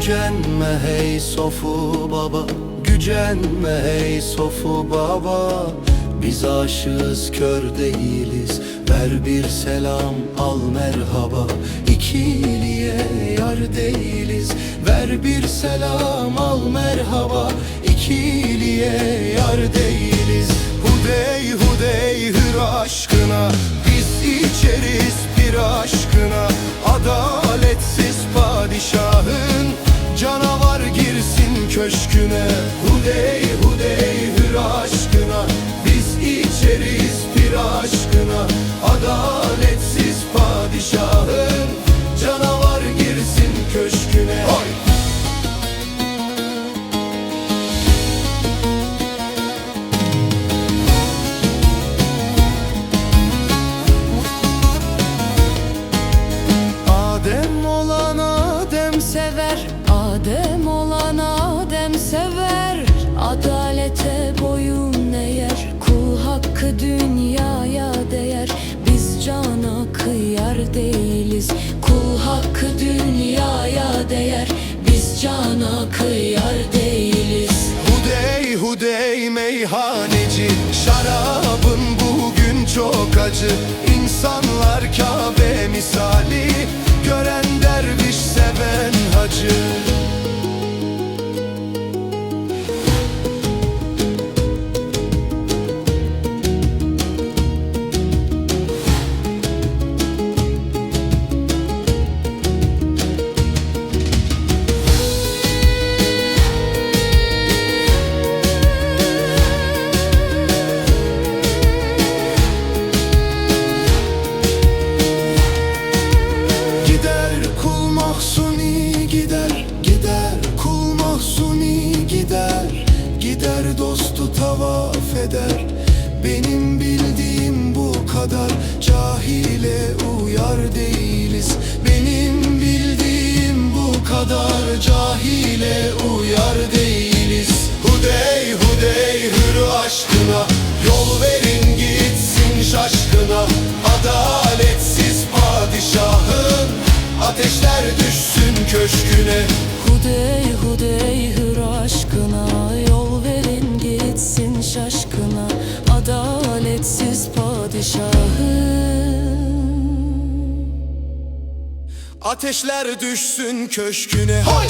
Gücenme hey Sofu Baba, gücenme hey Sofu Baba. Biz aşığız, kör değiliz, ver bir selam al merhaba. İkiliye yar değiliz, ver bir selam al merhaba. İkiliye yar değiliz. Hudey hudey hür aşkına, biz içeriz bir aşkına. Adaletsiz padişahın canavar girsin köşküne. Hudey hudey hür aşkına, biz içeriz bir aşkına. Adaletsiz padişahın canavar girsin köşküne. Oy! Adem olan Adem sever, Adem olan Adem sever. Adalete boyun eğer, kul hakkı dünyaya değer. Biz cana kıyar değiliz, kul hakkı dünyaya değer. Biz cana kıyar değiliz. Hudey hudey meyhaneci, şarabın bugün çok acı. İnsanlar Kabe misali, gören derviş seven hacı. Gider dostu tavaf eder. Benim bildiğim bu kadar, cahile uyar değiliz. Benim bildiğim bu kadar, cahile uyar değiliz. Hudey hudey hür aşkına, yol verin gitsin şaşkına. Adaletsiz padişahın ateşler düşsün köşküne. Hudey hudey hür aşkına, yol verin gitsin şaşkına. Adaletsiz padişahın ateşler düşsün köşküne. Hay!